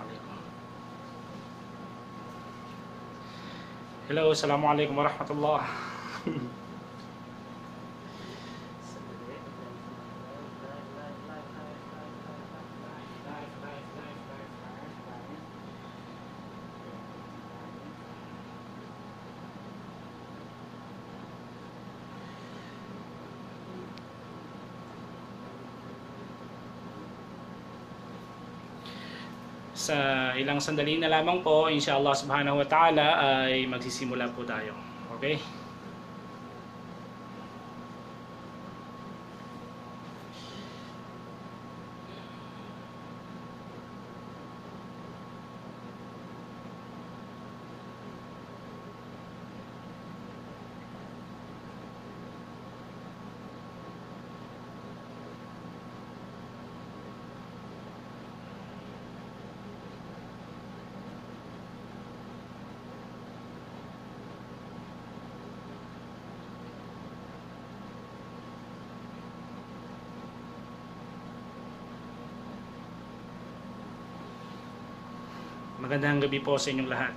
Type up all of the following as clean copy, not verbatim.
Assalamualaikum. Hello, assalamualaikum warahmatullah. Sa ilang sandali na lamang po, inshallah subhanahu wa ta'ala, ay magsisimula po tayo. Okay? Magandang gabi po sa inyong lahat.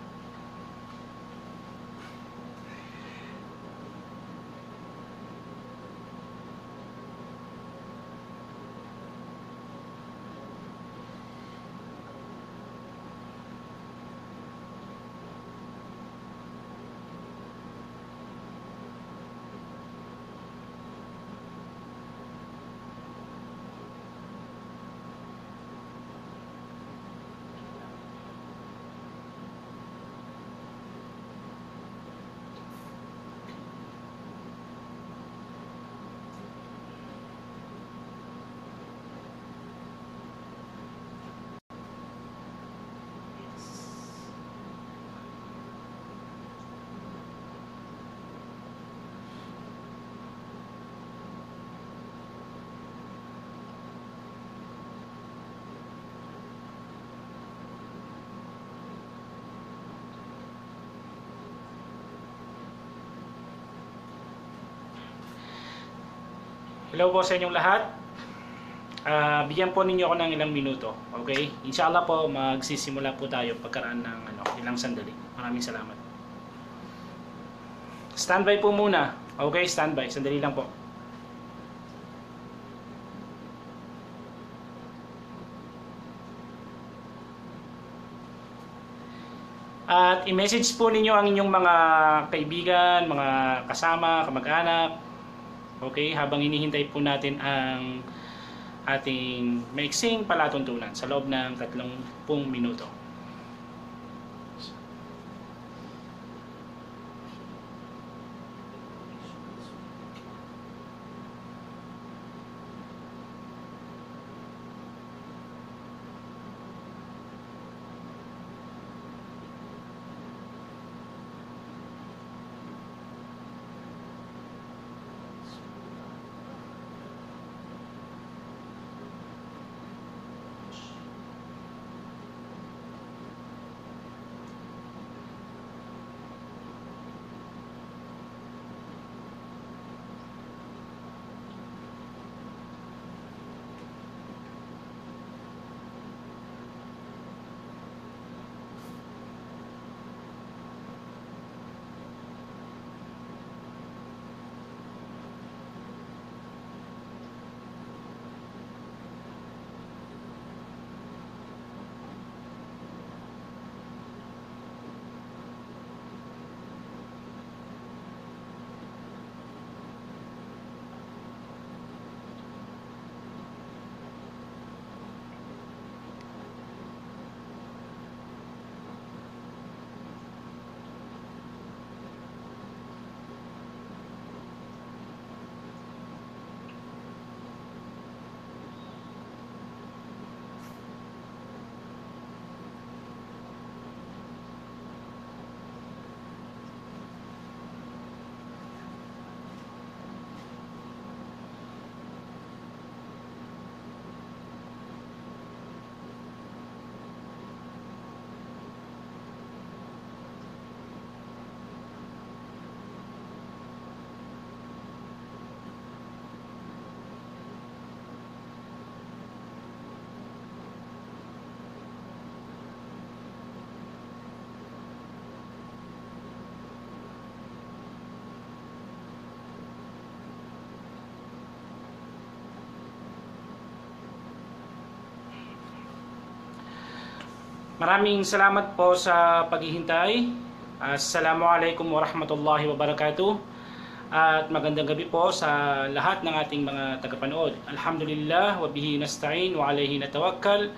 Hello po sa inyong lahat. Bigyan po ninyo ako ng ilang minuto. Okay? Inshallah po, magsisimula po tayo pagkaraan ng ilang sandali. Maraming salamat. Standby po muna. Okay? Standby. Sandali lang po. At i-message po ninyo ang inyong mga kaibigan, mga kasama, kamag-anak. Okay? Habang hinihintay po natin ang ating maiksing palatuntunan sa loob ng 30 minuto. Maraming salamat po sa paghihintay. Assalamualaikum warahmatullahi wabarakatuh. At magandang gabi po sa lahat ng ating mga tagapanood. Alhamdulillah wa bihi nasta'in wa alayhi natawakkal.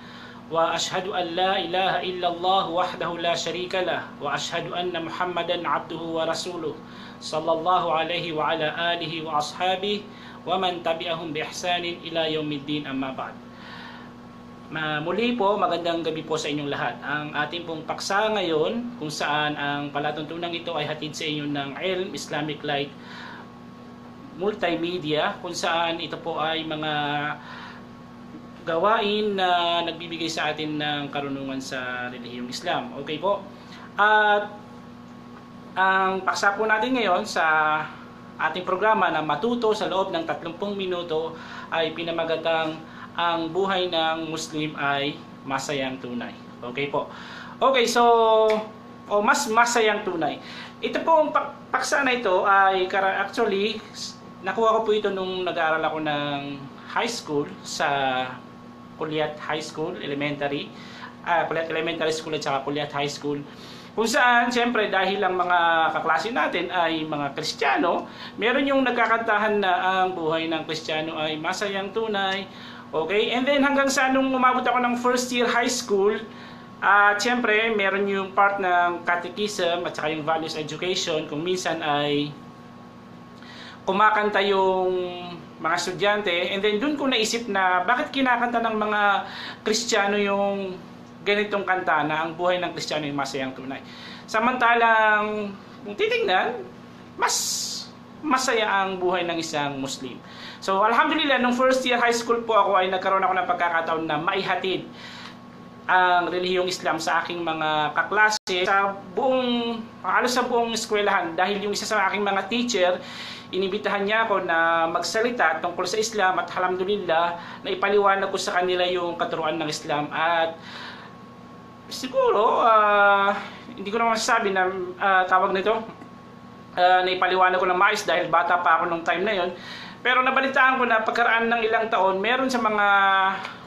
Wa ashhadu an la ilaha illallah wahdahu la syarika lah wa ashhadu anna Muhammadan abduhu wa rasuluh sallallahu alaihi wa ala alihi wa ashabihi wa man tabi'ahum bi ihsanin ila yaumiddin, amma ba'd. Muli po, magandang gabi po sa inyong lahat. Ang ating pong paksa ngayon, kung saan ang palatuntunang ito ay hatid sa inyo ng Ilm Islamic Light Multimedia, kung saan ito po ay mga gawain na nagbibigay sa atin ng karunungan sa relihiyong Islam. Okay po? At ang paksa po natin ngayon sa ating programa na matuto sa loob ng 30 minuto ay pinamagatang ang buhay ng Muslim ay masayang tunay. Okay po. Okay, so mas masayang tunay. Ito po ang paksa na ito ay actually nakuha ko po ito nung nag-aaral ako ng high school sa Kuliat High School Elementary. Kuliat Elementary School at saka Kuliat High School. Kung saan, siyempre, dahil ang mga kaklase natin ay mga Kristiyano, meron yung nagkakantahan na ang buhay ng Kristiyano ay masayang tunay. Okay? And then hanggang sa nung umabot ako ng first year high school, siyempre meron yung part ng catechism at saka yung values education, kung minsan ay kumakanta yung mga estudyante, and then dun ko naisip na bakit kinakanta ng mga Kristiyano yung ganitong kanta na ang buhay ng Kristiyano ay masayang tunay. Samantalang kung titingnan, mas masaya ang buhay ng isang Muslim. So, alhamdulillah, nung first year high school po ako ay nagkaroon ako ng pagkakataon na maihatid ang relihiyong Islam sa aking mga kaklase sa halos sa buong eskwelahan, dahil yung isa sa aking mga teacher, inibitahan niya ako na magsalita tungkol sa Islam, at alhamdulillah, na ipaliwanag ko sa kanila yung katuruan ng Islam. At siguro, hindi ko naman masasabi na tawag nito, na ipaliwanag ko ng maayos dahil bata pa ako nung time na yon. Pero nabalitaan ko na pagkaraan ng ilang taon, meron sa mga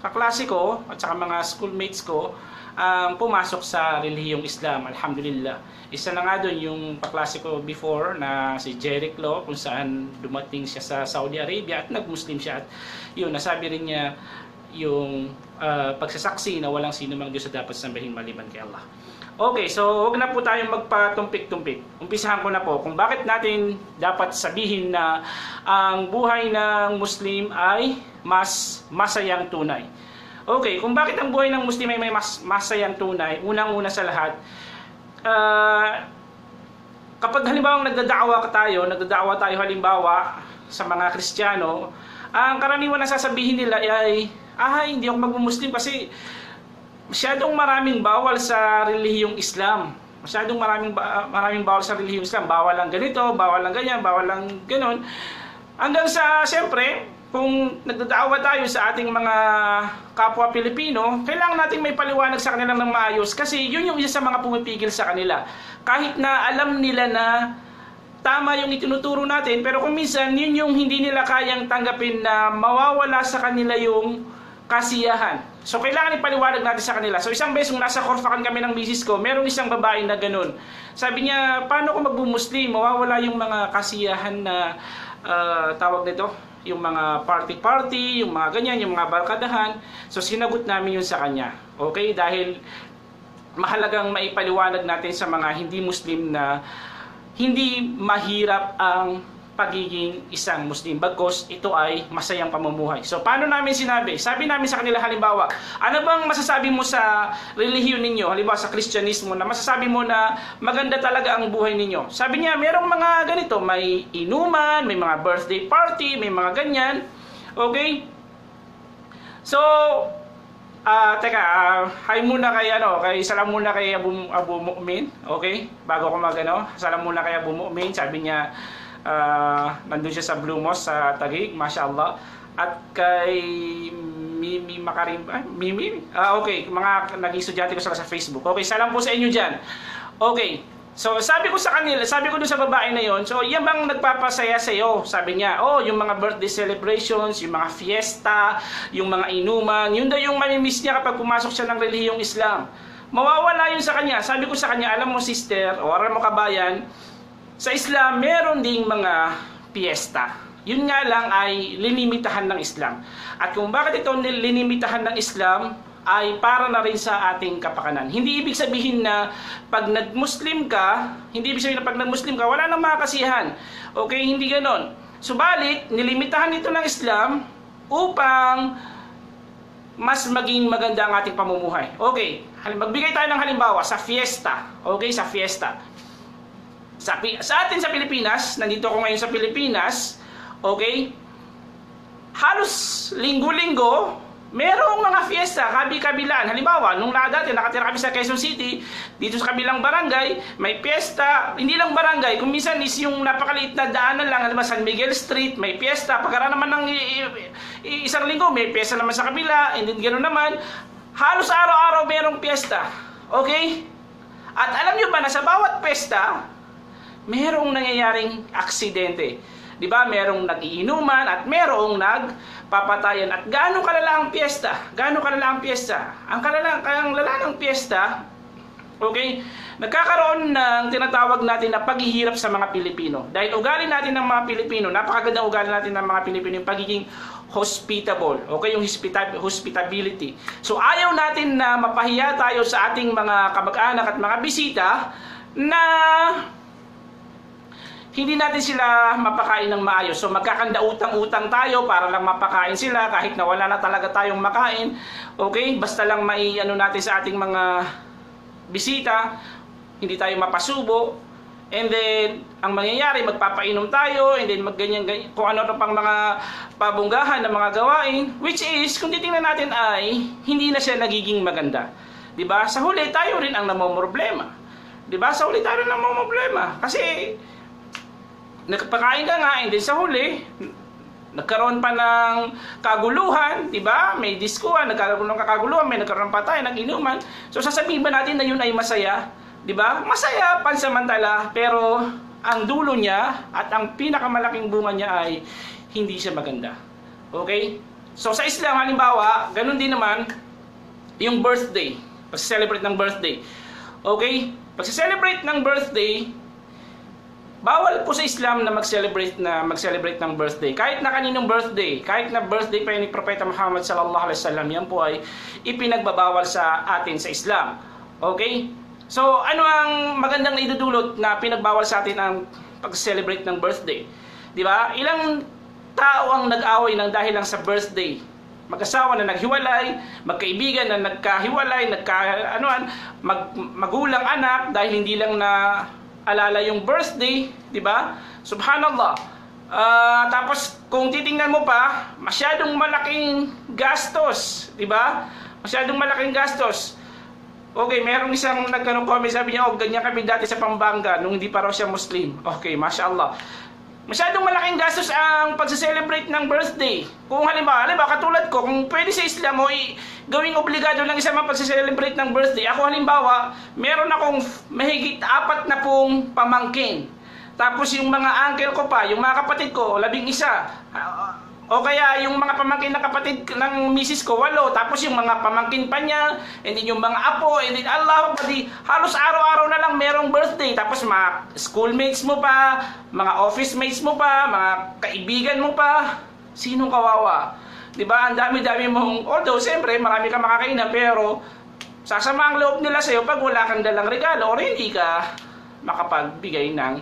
kaklase ko at saka mga schoolmates ko ang pumasok sa relihiyong Islam, alhamdulillah. Isa na nga doon yung kaklase ko before na si Jeric Law, kung saan dumating siya sa Saudi Arabia at nag-Muslim siya. At yun, nasabi rin niya yung pagsasaksi na walang sino mang Diyos na dapat sambahin maliban kay Allah. Okay, so huwag na po tayong magpatumpik-tumpik. Umpisahan ko na po kung bakit natin dapat sabihin na ang buhay ng Muslim ay mas masayang tunay. Okay, kung bakit ang buhay ng Muslim ay may mas masayang tunay, unang-una sa lahat, kapag halimbawa nagdadaawa tayo halimbawa sa mga Kristiyano, ang karaniwan na sasabihin nila ay, hindi ako mag-Muslim kasi masyadong maraming bawal sa relihiyong Islam. Masyadong maraming bawal sa relihiyong Islam. Bawal lang ganito, bawal lang ganyan, bawal lang ganon. Hanggang sa, siyempre, kung nagdadaawa tayo sa ating mga kapwa Pilipino, kailangan natin may paliwanag sa kanila ng maayos, kasi yun yung isa sa mga pumipigil sa kanila. Kahit na alam nila na tama yung itinuturo natin, pero kung minsan yun yung hindi nila kayang tanggapin na mawawala sa kanila yung kasiyahan. So, kailangan ipaliwanag natin sa kanila. So, isang beses, nasa Korfakan kami ng misis ko, merong isang babae na ganun. Sabi niya, paano ko magbu-Muslim? Mawawala yung mga kasiyahan na tawag nito, yung mga party-party, yung mga ganyan, yung mga barkadahan. So, sinagot namin yun sa kanya. Okay? Dahil mahalagang maipaliwanag natin sa mga hindi Muslim na hindi mahirap ang pagiging isang Muslim, bagkos ito ay masayang pamumuhay. So, paano namin sinabi? Sabi namin sa kanila, halimbawa, ano bang masasabi mo sa relihiyon ninyo, halimbawa sa Kristyanismo, na masasabi mo na maganda talaga ang buhay ninyo? Sabi niya, merong mga ganito, may inuman, may mga birthday party, may mga ganyan. Okay? So, hi muna kay salam muna kay Abu Mu'min, okay? Bago ko salam muna kay Abu Mu'min. Sabi niya, nandun siya sa Blue Mosque sa Taguig, mashallah. At kay Mimi Makarim, okay, mga naging estudyante ko sila sa Facebook. Okay, salam po sa inyo dyan. Okay, so sabi ko sa kanila, sabi ko dun sa babae na yon, so yan bang nagpapasaya sa iyo? Sabi niya, yung mga birthday celebrations, yung mga fiesta, yung mga inuman, yun daw yung mamimiss niya kapag pumasok siya ng relihiyong Islam. mawawala yun sa kanya. Sabi ko sa kanya, alam mo sister, o alam mo kabayan, sa Islam, meron ding mga piyesta. Yun nga lang ay linimitahan ng Islam. At kung bakit ito linimitahan ng Islam, ay para na rin sa ating kapakanan. Hindi ibig sabihin na pag nag-Muslim ka, wala nang mga kasiyahan. Okay, hindi ganon. Subalit, nilimitahan ito ng Islam upang mas maging maganda ang ating pamumuhay. Okay, magbigay tayo ng halimbawa sa fiesta. Okay, sa fiesta. Sa atin sa Pilipinas, nandito ako ngayon sa Pilipinas, okay, halos linggo-linggo, merong mga fiesta, kabi-kabilaan. Halimbawa, nung dati nakatira kami sa Quezon City, dito sa kabilang barangay, may fiesta, hindi lang barangay, kung minsan is yung napakaliit na daanan lang, halimbawa San Miguel Street, may fiesta, pagkara naman ng isang linggo, may fiesta naman sa kabila, and then gano'n naman, halos araw-araw merong fiesta. Okay? At alam nyo ba na sa bawat fiesta, merong nangyayaring aksidente. Di ba? Merong nag-iinuman at merong nagpapatayan. At gaano kalala ang piyesta? Gaano kalala ang piyesta? Ang lala ng piyesta, okay, nagkakaroon ng tinatawag natin na paghihirap sa mga Pilipino. Dahil ugali natin ng mga Pilipino, napakagandang ugali natin ng mga Pilipino, yung pagiging hospitable, okay, yung hospitality. So ayaw natin na mapahiya tayo sa ating mga kamag-anak at mga bisita na hindi natin sila mapakain ng maayos. So magkakanda utang-utang tayo para lang mapakain sila kahit na wala na talaga tayong makain. Okay? Basta lang natin sa ating mga bisita, hindi tayo mapasubo. And then, ang mangyayari, magpapainom tayo, and then magganyan, kung ano pang mga pabunggahan na mga gawain, which is, kung titingnan natin ay, hindi na siya nagiging maganda. Diba? Sa huli, tayo rin ang namomroblema. Diba? Sa huli, tayo rin ang namomroblema. Kasi, nagpakain ka nga, and then sa huli, nagkaroon pa ng kaguluhan, di ba? May diskuhan, nagkaroon ng kaguluhan, may nagkaroon pa tayo ng inuman. So sasabihin ba natin na yun ay masaya? Di ba? Masaya, pansamantala, pero ang dulo niya at ang pinakamalaking bunga niya ay hindi siya maganda. Okay? So sa Islam, halimbawa, ganun din naman yung birthday. Pag-celebrate ng birthday. Okay? Pag-celebrate ng birthday, bawal po sa Islam na mag-celebrate ng birthday. Kahit na kaninong birthday, kahit na birthday pa ni Propeta Muhammad sallallahu alaihi wasallam, yan po ay ipinagbabawal sa atin sa Islam. Okay? So, ano ang magandang naidudulot na pinagbawal sa atin ang pag-celebrate ng birthday? Di ba? Ilang tao ang nag-away ng dahil lang sa birthday? Mag-asawa na naghiwalay, magkaibigan na nagkahiwalay, magulang anak dahil hindi lang na alala yung birthday, di ba? Subhanallah. Tapos kung titingnan mo pa, masyadong malaking gastos, di ba? Masyadong malaking gastos. Okay, merong isang comment, sabi niya, oh, ganyan kami dati sa Pampanga nung hindi pa raw siya Muslim. Okay, mashallah. Masyadong malaking gastos ang pagse-celebrate ng birthday. Kung halimbawa, katulad ko, kung pwede sa Islam mo gawing obligado lang isa pagse-celebrate ng birthday. Ako halimbawa, meron akong mahigit 40 pamangkin. Tapos yung mga uncle ko pa, yung mga kapatid ko, 11. O kaya yung mga pamangkin na kapatid ng misis ko, 8. Tapos yung mga pamangkin pa niya, and then yung mga apo, and then Allah, halos araw-araw na lang merong birthday. Tapos mga schoolmates mo pa, mga office mates mo pa, mga kaibigan mo pa. Sinong kawawa? Diba? Ang dami-dami mong, although siyempre marami kang makakainan, pero sasama ang loob nila sa'yo pag wala kang dalang regalo or hindi ka makapagbigay ng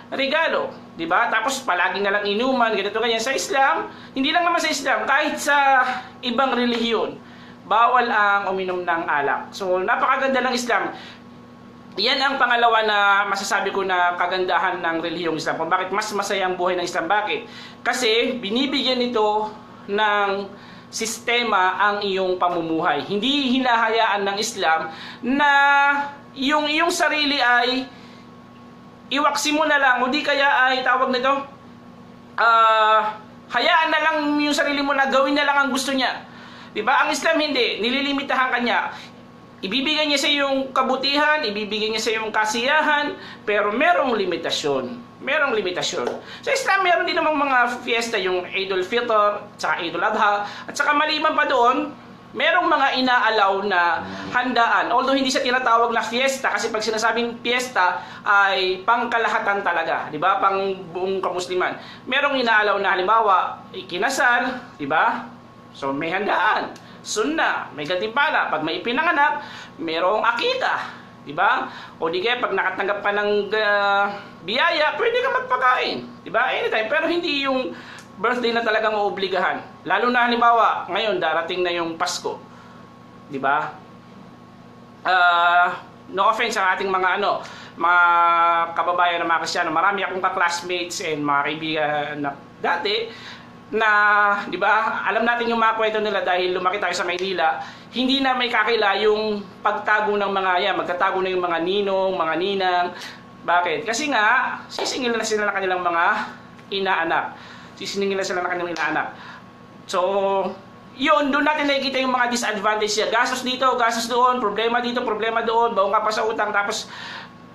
regalo, di ba? Tapos palagi na lang inuman, ganito ganyan. Sa Islam, hindi lang naman sa Islam, kahit sa ibang relihiyon, bawal ang uminom ng alak. So, napakaganda ng Islam. Yan ang pangalawa na masasabi ko na kagandahan ng relihiyong Islam. Kung bakit mas masaya ang buhay ng Islam. Bakit? Kasi binibigyan ito ng sistema ang iyong pamumuhay. Hindi hinahayaan ng Islam na yung iyong sarili ay iwaksi mo na lang, o di kaya ay tawag nito, hayaan na lang yung sarili mo na gawin na lang ang gusto niya. Diba? Ang Islam hindi, nililimitahan ka niya. Ibibigay niya sa iyong kabutihan, ibibigay niya sa iyong kasiyahan, pero merong limitasyon. Merong limitasyon. Sa Islam, meron din namang mga fiesta, yung Eidul Fitr, tsaka Eidul Adha, at saka maliban pa doon, merong mga inaalaw na handaan. Although hindi siya tinatawag na fiesta, kasi pag sinasabing fiesta ay pangkalahatan talaga, di ba? Pang buong kamusliman. Merong inaalaw na halimbawa, ikinasal, di ba? So may handaan, sunna, may gantimpala. Pag may ipinanganak, merong akika, di ba? O di kaya pag nakatanggap ka ng biyaya, pwede ka magpakain, di ba? Anytime. Pero hindi yung birthday na talagang oobligahan. Lalo na halimbawa, ngayon darating na yung Pasko, di ba? No offense sa ating mga mga kababayan na mga Kristiyano. Marami akong ka-classmates and mga kaibigan na dati na, di ba, alam natin yung mga kwento nila dahil lumaki tayo sa Maynila. Hindi na may kakila yung pagtago ng mga magtatago na yung mga ninong, mga ninang. Bakit? Kasi nga, sisingil na sila ng kanilang mga inaanak. Sisingil na sila ng kanilang inaanak. So, yun, doon natin nakikita yung mga disadvantage niya. Gastos dito, gastos doon, problema dito, problema doon, baong ka pa sa utang, tapos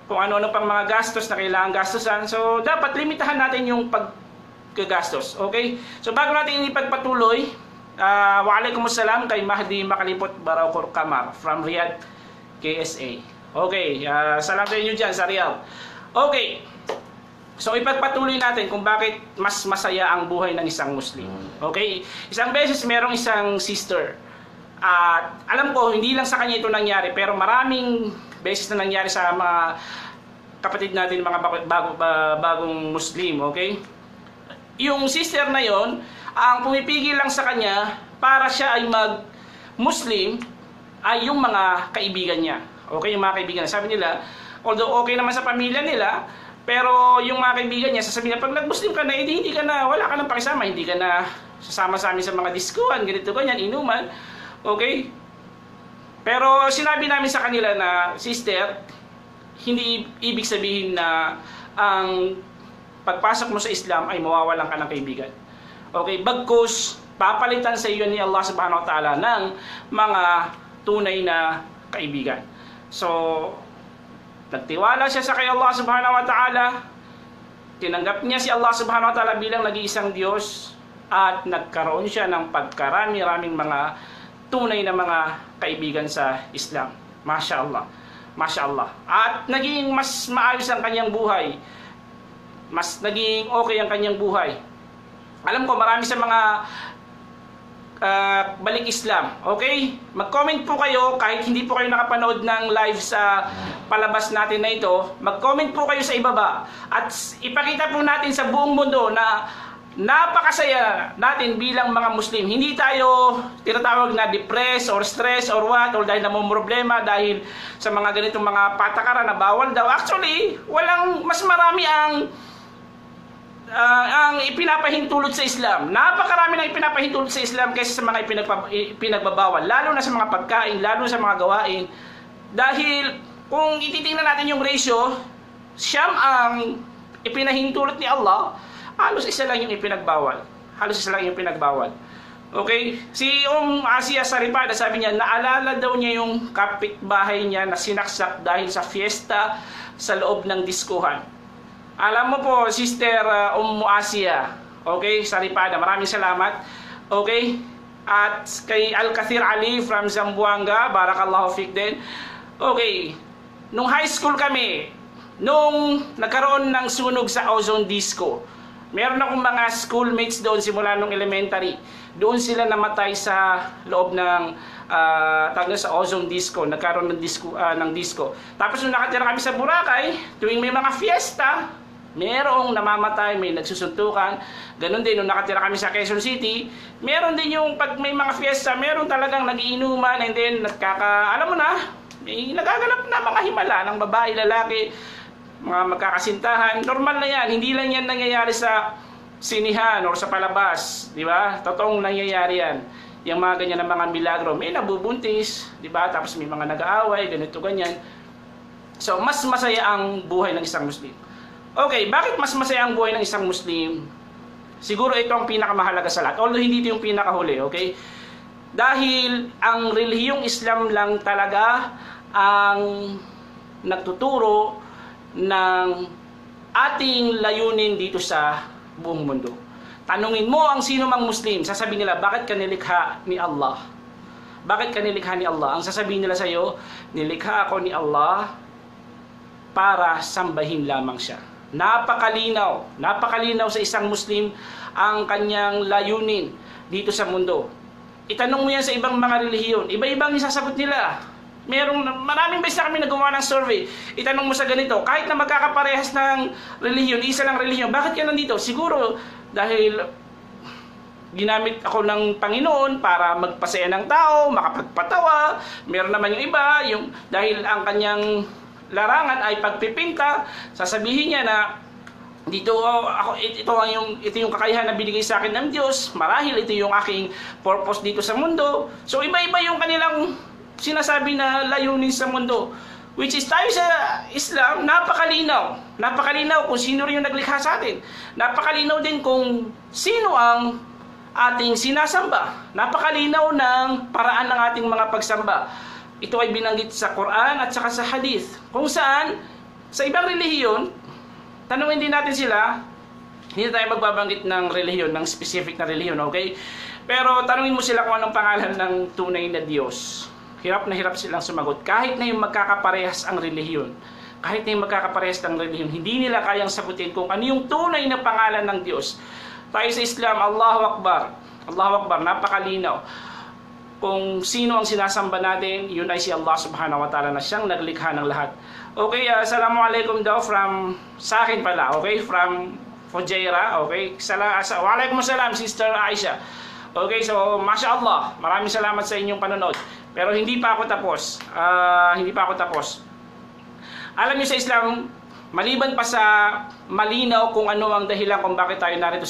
kung ano-ano pang mga gastos na kailangan gastusan. So, dapat limitahan natin yung pagkagastos. Okay? So, bago natin ipagpatuloy, waalaikumsalam kay Mahdi Makalipot Barakur Kamar from Riyadh, KSA. Okay, salam sa inyo dyan sa Riyadh. Okay, so ipagpatuloy natin kung bakit mas masaya ang buhay ng isang Muslim. Okay, isang beses merong isang sister. At alam ko, hindi lang sa kanya ito nangyari, pero maraming beses na nangyari sa mga kapatid natin, mga bagong Muslim. Okay, yung sister na yon, ang pumipigil lang sa kanya para siya ay mag-Muslim ay yung mga kaibigan niya. Okay, yung mga kaibigan. Sabi nila, although okay naman sa pamilya nila, pero yung mga kaibigan niya, sasabihin niya, pag nag-Muslim ka na, hindi ka na, wala ka nang pakisama, hindi ka na sasama sa amin sa mga diskuhan, ganito, ganyan, inuman. Okay? Pero sinabi namin sa kanila na, sister, hindi ibig sabihin na ang pagpasok mo sa Islam ay mawawalan ka ng kaibigan. Okay, bagkus papalitan sa iyo ni Allah Subhanahu wa Ta'ala ng mga tunay na kaibigan. So, nagtiwala siya sa kay Allah Subhanahu wa Ta'ala, tinanggap niya si Allah Subhanahu wa Ta'ala bilang nag-iisang Diyos, at nagkaroon siya ng pagkarami-raming mga tunay na mga kaibigan sa Islam. Masya Allah. Masya Allah. At naging mas maayos ang kanyang buhay. Mas naging okay ang kanyang buhay. Alam ko marami sa mga balik Islam. Okay? Mag-comment po kayo kahit hindi po kayo nakapanood ng live sa palabas natin na ito. Mag-comment po kayo sa ibaba. At ipakita po natin sa buong mundo na napakasaya natin bilang mga Muslim. Hindi tayo tinatawag na depressed or stress or what, or dahil namumroblema dahil sa mga ganitong mga patakaran na bawal daw. Actually, mas marami ang ipinapahintulot sa Islam. Napakarami na ipinapahintulot sa Islam kaysa sa mga ipinagbabawal, lalo na sa mga pagkain, lalo sa mga gawain. Dahil kung ititingnan natin yung ratio, siyam ang ipinahintulot ni Allah, halos isa lang yung ipinagbawal. Halos isa lang yung ipinagbawal. Okay? Si Asia Saripada, sabi niya, naalala daw niya yung kapitbahay niya na sinaksak dahil sa fiesta sa loob ng diskuhan. Alam mo po, Sister Asia, okay, Saripada, maraming salamat. Okay? At kay Al-Kathir Ali from Zamboanga, barakallahu fik din. Okay, nung high school kami, nung nagkaroon ng sunog sa Ozone Disco, meron akong mga schoolmates doon simula nung elementary. Doon sila namatay sa loob ng sa Ozone Disco, nagkaroon ng disco. Tapos nung nakatira kami sa Boracay, tuwing may mga fiesta, merong namamatay, may nagsusuntukan. Ganon din, nung nakatira kami sa Quezon City, meron din yung pag may mga fiesta, meron talagang nagiinuman, and then alam mo na, may nagaganap na mga himala ng babae, lalaki, mga magkakasintahan. Normal na yan, hindi lang yan nangyayari sa sinihan or sa palabas, di ba? Totoong nangyayari yan. Yung mga ganyan na mga milagro, may nabubuntis, di ba? Tapos may mga nag-aaway, ganito, ganyan. So, mas masaya ang buhay ng isang Muslim. Okay, bakit mas masaya ang buhay ng isang Muslim? Siguro ito ang pinakamahalaga sa lahat. Although hindi ito yung pinakahuli, okay? Dahil ang relihiyong Islam lang talaga ang nagtuturo ng ating layunin dito sa buong mundo. Tanungin mo ang sino mang Muslim, sasabihin nila, bakit ka nilikha ni Allah? Bakit ka nilikha ni Allah? Ang sasabihin nila sa iyo, nilikha ako ni Allah para sambahin lamang siya. Napakalinaw sa isang Muslim ang kanyang layunin dito sa mundo. Itanong mo yan sa ibang mga relihiyon, iba-ibang isasagot nila. Maraming beses na kami nagawa ng survey. Itanong mo sa ganito, kahit na magkakaparehas ng relihiyon, isa lang relihiyon, bakit ka nandito? Siguro dahil ginamit ako ng Panginoon para magpasaya ng tao, makapagpatawa. Meron naman yung iba, dahil ang kanyang larangan ay pagpipinta, sasabihin niya na ito yung kakayahan na binigay sa akin ng Diyos, marahil ito yung aking purpose dito sa mundo. So iba-iba yung kanilang sinasabi na layunin sa mundo, which is tayo sa Islam, napakалinaw kung sino rin yung naglikha sa atin. Napakalinaw din kung sino ang ating sinasamba. Napakalinaw ng paraan ng ating mga pagsamba. Ito ay binanggit sa Quran at saka sa Hadith, kung saan sa ibang relihiyon, tanungin din natin sila, hindi tayo magbabanggit ng relihiyon, ng specific na relihiyon, okay? Pero tanungin mo sila kung anong pangalan ng tunay na Diyos. Hirap na hirap silang sumagot. Kahit na yung magkakaparehas ang relihiyon, hindi nila kayang sagutin kung ano yung tunay na pangalan ng Diyos. Tayo sa Islam, Allahu Akbar. Allahu Akbar, napakalinaw. Kung sino ang sinasamba natin, yun ay si Allah subhanahu wa ta'ala na siyang naglikha ng lahat. Okay, assalamualaikum daw sa akin pala, okay? From Fujairah, okay? Waalaikumsalam, Sister Aisha. Okay, so Masya Allah, maraming salamat sa inyong panonood. Pero hindi pa ako tapos. Alam niyo sa Islam, maliban pa sa malinaw kung ano ang dahilan kung bakit tayo narito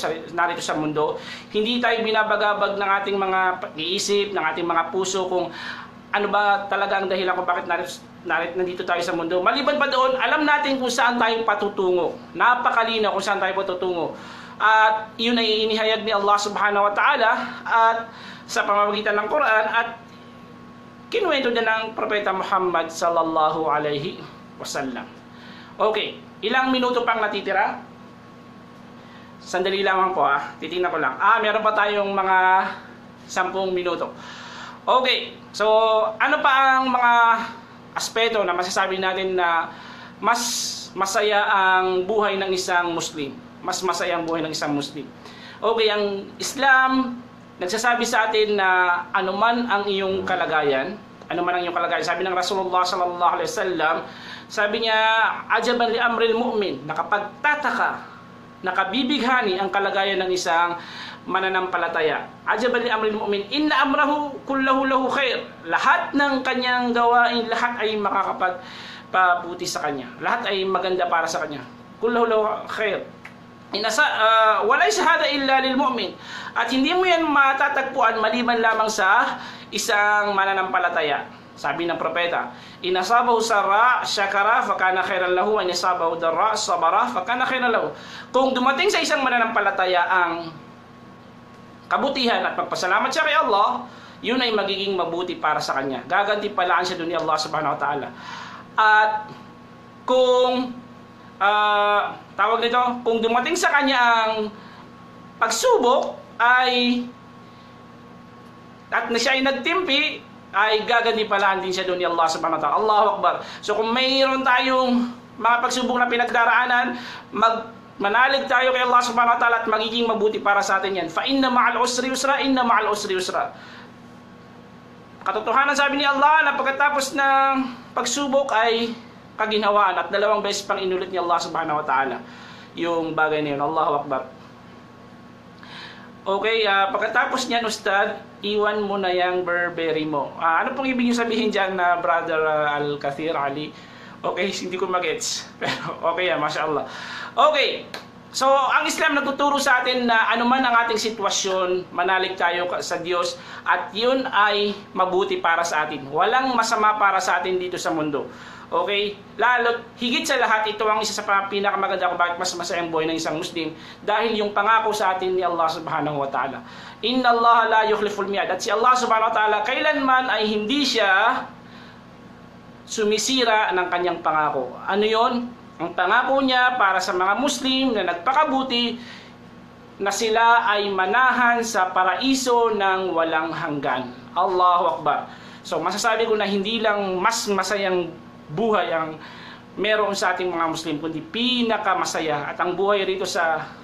sa mundo, hindi tayo binabagabag ng ating mga pag-iisip, ng ating mga puso kung ano ba talaga ang dahilan kung bakit nandito tayo sa mundo. Maliban pa doon, alam natin kung saan tayo patutungo. Napakalinaw kung saan tayo patutungo. At yun ay inihayag ni Allah subhanahu wa ta'ala at sa pamamagitan ng Quran at kinuwento din ng Propeta Muhammad sallallahu alaihi wasallam. Okay, ilang minuto pang natitira? Sandali lamang po titingnan ko lang. Meron pa tayong mga 10 minuto. Okay, so ano pa ang mga aspeto na masasabi natin na mas masaya ang buhay ng isang Muslim? Mas masaya ang buhay ng isang Muslim. Okay, ang Islam nagsasabi sa atin na anuman ang iyong kalagayan, sabi ng Rasulullah sallallahu alaihi wasallam, sabi niya, ajaban li amril mu'min, nakapagtataka, nakabibighani ang kalagayan ng isang mananampalataya. Ajaban li amril mu'min, inna amrahu kullahu lahu khair. Lahat ng kanyang gawain, lahat ay makakapagpabuti sa kanya. Lahat ay maganda para sa kanya. Kullahu lahu khair. Walay shahada illa lil mu'min. At hindi mo yan matatagpuan maliban lamang sa isang mananampalataya. Sabi ng propeta, inasabahu sarra syakara fakana khairan lahu, wa inasabahu darra sabara fakana khairan lahu. Kung dumating sa isang mananampalataya ang kabutihan at pagpasalamat siya kay Allah, yun ay magiging mabuti para sa kanya. Gagantimpalaan siya doon ni Allah subhanahu wa ta'ala. At kung kung dumating sa kanya ang pagsubok at na siya ay nagtimpi, ay gagantimpalaan din siya doon ni Allah subhanahu wa ta'ala. Allahu Akbar. So kung mayroon tayong mga pagsubok na pinagdaraanan, manalig tayo kay Allah subhanahu wa ta'ala at magiging mabuti para sa atin yan. Fa inna ma'al usri yusra, inna ma'al usri yusra. Katotohanan, sabi ni Allah na pagkatapos ng pagsubok ay kaginhawaan, at 2 beses pang inulit ni Allah subhanahu wa ta'ala yung bagay na yun. Allahu Akbar. Okay, pagkatapos niyan, Ustad, iwan mo na yung Burberry mo. Ano pong ibig sabihin dyan na Brother Al-Kathir Ali? Okay, hindi ko magets. Pero okay yan, Masya Allah. Okay, so ang Islam nagtuturo sa atin na anuman ang ating sitwasyon, manalig tayo sa Diyos at yun ay mabuti para sa atin. Walang masama para sa atin dito sa mundo. Okay? Lalo, higit sa lahat, ito ang isa sa pinakamaganda kung bakit mas masayang buhay ng isang Muslim, dahil yung pangako sa atin ni Allah subhanahu wa ta'ala. Inna Allah la yukhliful mi'ad. At si Allah subhanahu wa ta'ala, kailanman ay hindi siya sumisira ng kanyang pangako. Ano yon? Ang pangako niya para sa mga Muslim na nagpakabuti, na sila ay manahan sa paraiso ng walang hanggan. Allahu Akbar. So masasabi ko na hindi lang mas masayang buhay ang meron sa ating mga Muslim, kundi pinakamasaya. At ang buhay rito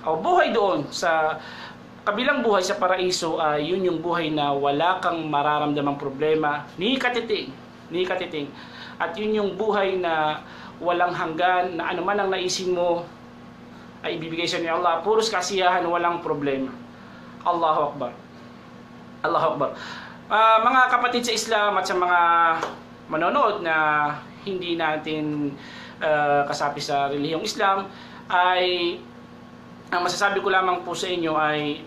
buhay doon sa kabilang buhay sa paraiso ay yun yung buhay na wala kang mararamdamang problema ni katiting. At yun yung buhay na walang hanggan, na ano man ang naisin mo ay ibibigay sa ni Allah. Puros kasiyahan, walang problema. Allahu Akbar. Allahu Akbar. Mga kapatid sa Islam at sa mga manonood na hindi natin kasapi sa relihiyong Islam, ay ang masasabi ko lamang po sa inyo ay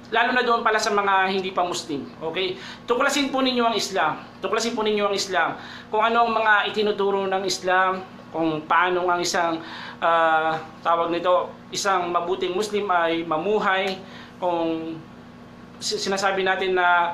lalo na doon pala sa mga hindi pa Muslim. Okay? Tuklasin po ninyo ang Islam. Tuklasin po ninyo ang Islam. Kung ano ang mga itinuturo ng Islam, kung paano ang isang isang mabuting Muslim ay mamuhay. Kung sinasabi natin na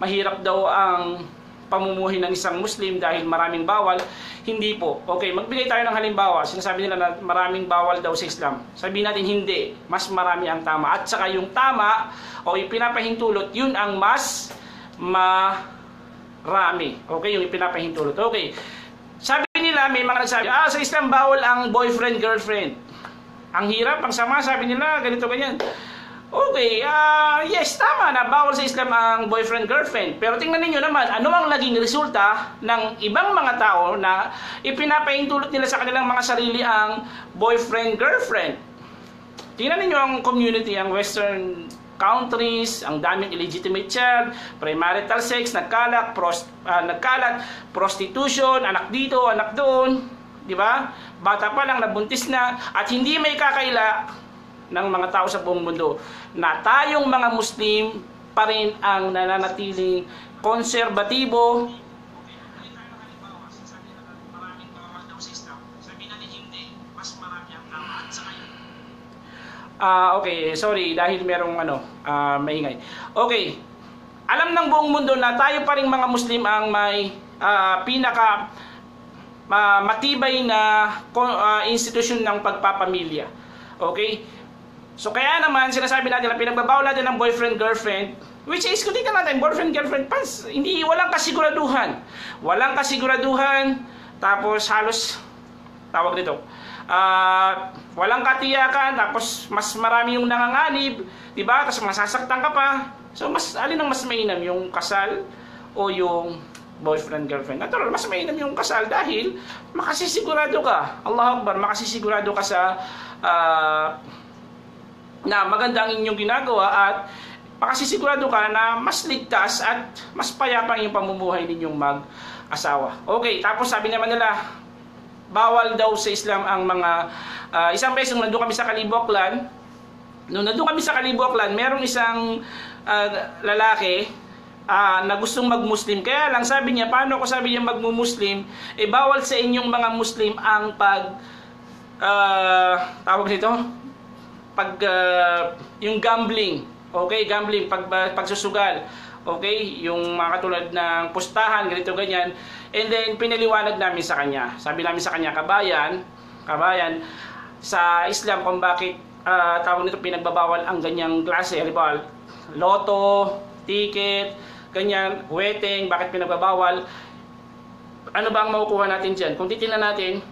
mahirap daw ang pamumuhay ng isang Muslim dahil maraming bawal, hindi po. Okay, magbigay tayo ng halimbawa. Sinasabi nila na maraming bawal daw sa Islam. Sabihin natin hindi, mas marami ang tama. At saka yung tama o yung pinapahintulot, yun ang mas marami. Okay, yung pinapahintulot. Okay. Sabi nila, may mga nagsabi, sa Islam bawal ang boyfriend, girlfriend. Ang hirap, ang sama, sabi nila, ganito, ganyan. Okay, yes, tama na bawal sa Islam ang boyfriend, girlfriend. Pero tingnan niyo naman, ano ang naging resulta ng ibang mga tao na ipinapahintulot nila sa kanilang mga sarili ang boyfriend, girlfriend. Tingnan niyo ang community, ang Western countries, ang daming illegitimate child, premarital sex, nagkalat, prostitution, anak dito, anak doon, di ba? Bata pa lang, nabuntis na, at hindi may kakaila ng mga tao sa buong mundo na tayong mga Muslim pa rin ang nananatiling konserbatibo. Okay, sorry dahil merong maingay. Okay. Alam ng buong mundo na tayo pa ring mga Muslim ang may pinaka matibay na institusyon ng pagpapamilya. Okay? So kaya naman sinasabi natin na pinagbabawal natin ng boyfriend, girlfriend, which is kung tingnan natin, boyfriend, girlfriend, walang kasiguraduhan. Walang kasiguraduhan, tapos halos, tawag dito, walang katiyakan, tapos mas marami yung nanganganib, diba? Tapos masasaktan ka pa. So alin ang mas mainam, yung kasal o yung boyfriend, girlfriend? Natural, mas mainam yung kasal dahil makasisigurado ka. Allahu Akbar, makasisigurado ka sa na maganda ang inyong ginagawa at makasisigurado ka na mas ligtas at mas payapa yung pamumuhay ninyong mag-asawa. Okay, tapos sabi naman nila, bawal daw sa Islam ang mga isang beses nung nandun kami sa Caliboclan. Nung nandun kami sa Caliboclan, merong isang lalaki na gustong mag-Muslim. Kaya lang sabi niya, paano ko sabi niya mag-Muslim? Bawal sa inyong mga Muslim ang tawag nito? Yung gambling. Okay, gambling, pagsusugal. Okay, yung mga katulad ng pustahan, ganito, ganyan. And then, pinaliwanag namin sa kanya. Sabi namin sa kanya, kabayan, sa Islam kung bakit tawag nito pinagbabawal ang ganyang klase. Halimbawa, loto, ticket, ganyan, wedding, bakit pinagbabawal? Ano ba ang makukuha natin dyan? Kung titingnan natin,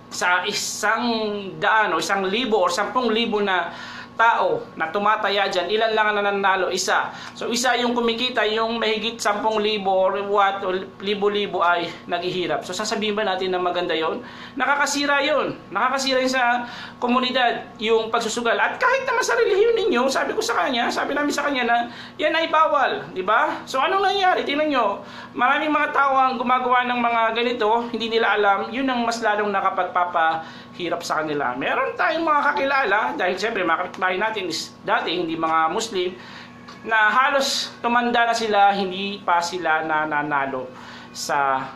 sa 100 o 1,000 o 10,000 na tao na tumataya dyan, ilan lang ang nananalo? Isa. So isa yung kumikita, yung mahigit 10,000 or what, o libo-libo ay naghihirap. So sasabihin ba natin na maganda yon? Nakakasira yon. Nakakasira yun sa komunidad, yung pagsusugal. At kahit naman sa relihiyon ninyo, sabi namin sa kanya na yan ay bawal. Diba? So anong nangyari? Tingnan nyo, maraming mga tao ang gumagawa ng mga ganito, hindi nila alam, yun ang mas lalong nakapagpapahirap sa kanila. Meron tayong mga kakilala, dahil siyempre mga kapitbahay natin is dati hindi mga Muslim, na halos tumanda na sila, hindi pa sila nananalo sa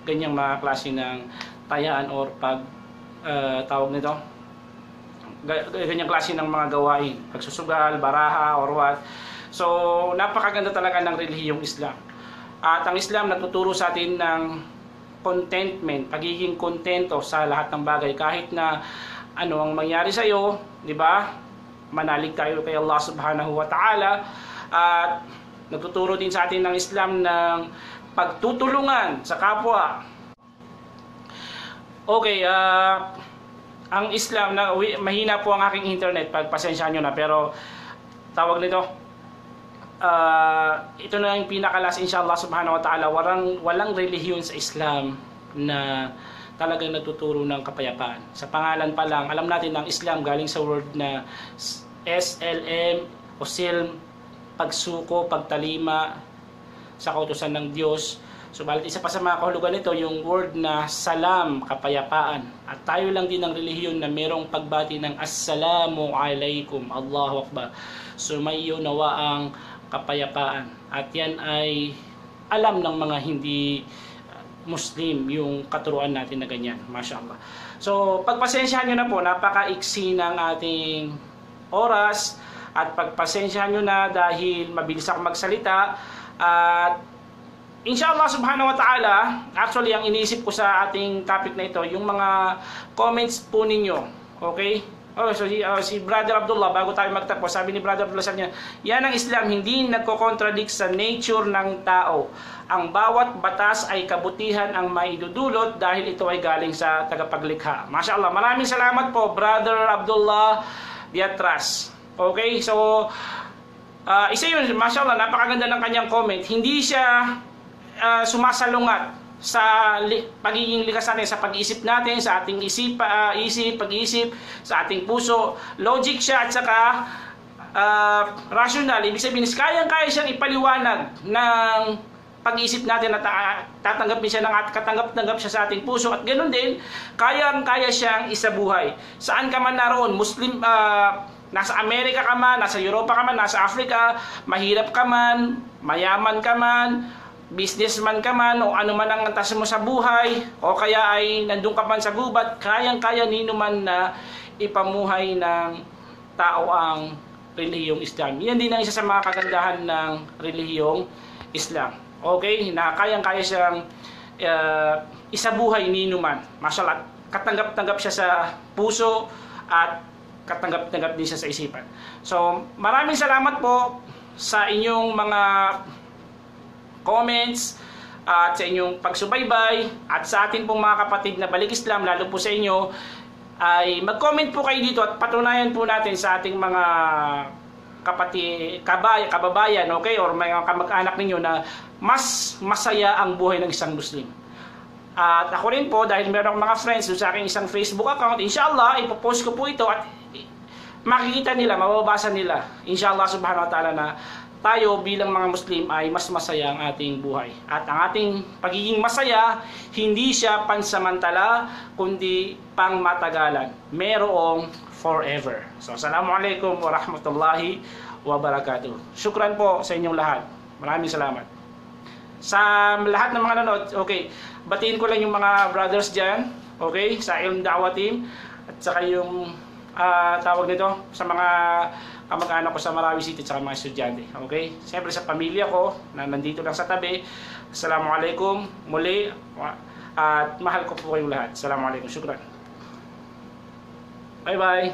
ganyang mga klase ng tayaan or tawag nito, ganyang klase ng mga gawain, pagsusugal, baraha or what. So napakaganda talaga ng relihiyong Islam. At ang Islam nagtuturo sa atin ng contentment, pagiging kontento sa lahat ng bagay kahit na ano ang mangyari sa iyo, di ba? manalig tayo kay Allah subhanahu wa ta'ala. At nagtuturo din sa atin ng Islam ng pagtutulungan sa kapwa. Okay, ang Islam, mahina po ang aking internet, pagpasensyahan nyo na, pero tawag nito, ito na yung pinakalas inshallah subhanahu wa ta'ala. Walang relihiyon sa Islam na talagang nagtuturo ng kapayapaan. Sa pangalan pa lang, alam natin ang Islam galing sa word na SLM o silm, pagsuko, pagtalima sa kautusan ng Diyos. Subalit isa pa sa mga kahulugan nito yung word na salam, kapayapaan. At tayo lang din ang relihiyon na merong pagbati ng assalamu alaikum, Allahu Akbar. Sumayo nawa ang kapayapaan. At yan ay alam ng mga hindi Muslim yung katuruan natin na ganyan. MashaAllah. So pagpasensyahan nyo na po, napakaiksi ng ating oras. At pagpasensyahan nyo na dahil mabilis ako magsalita. At inshallah subhanahu wa ta'ala, actually ang iniisip ko sa ating topic na ito, yung mga comments po ninyo. Okay? Si Brother Abdullah, bago tayo magtapos, sabi ni Brother Abdullah sa kanya, yan ang Islam, hindi nagko-contradict sa nature ng tao. Ang bawat batas ay kabutihan ang maidudulot dahil ito ay galing sa tagapaglikha. MashaAllah, maraming salamat po Brother Abdullah Diatras. Okay, so isa yun, MashaAllah, napakaganda ng kanyang comment. Hindi siya sumasalungat sa pagiging likas natin, sa pag-iisip natin, sa ating pag-iisip, sa ating puso. Logic siya at saka rational. Ibig sabihin, kayang-kaya siyang ipaliwanag ng pag-iisip natin at tatanggapin siya katanggap siya sa ating puso. At ganoon din, kayang-kaya siyang isabuhay. Saan ka man naroon, Muslim, nasa Amerika ka man, nasa Europa ka man, nasa Africa, mahirap ka man, mayaman ka man, businessman ka man, o ano man ang antas mo sa buhay, o kaya ay nandun ka man sa gubat, kayang-kaya nino man na ipamuhay ng tao ang relihiyong Islam. Yan din ang isa sa mga kagandahan ng relihiyong Islam. Okay? Na kayang-kaya siyang isabuhay nino man. Mashallah, katanggap-tanggap siya sa puso at katanggap-tanggap din siya sa isipan. So, maraming salamat po sa inyong mga comments at sa inyong pagsubaybay, at sa ating pong mga kapatid na Balik Islam, lalo po sa inyo, ay mag-comment po kayo dito at patunayan po natin sa ating mga kababayan, okay, or mga kamag-anak ninyo na mas masaya ang buhay ng isang Muslim. At ako rin po, dahil meron akong mga friends sa aking isang Facebook account, inshallah, ipopost ko po ito at makikita nila, mababasa nila, inshallah subhanahu wa ta'ala, na tayo bilang mga Muslim ay mas masaya ang ating buhay. At ang ating pagiging masaya, hindi siya pansamantala, kundi pangmatagalan. Merong forever. So, assalamualaikum warahmatullahi wabarakatuh. Syukran po sa inyong lahat. Maraming salamat. Sa lahat ng mga nanood, okay, batiin ko lang yung mga brothers dyan, okay, sa Ilm Da'wah Team, at saka yung tawag nito, sa mga kamag-anak ko sa Marawi City at mga estudyante. Okay? Siyempre sa pamilya ko na nandito lang sa tabi. Assalamualaikum muli at mahal ko po kayong lahat. Assalamualaikum. Syukran. Bye bye.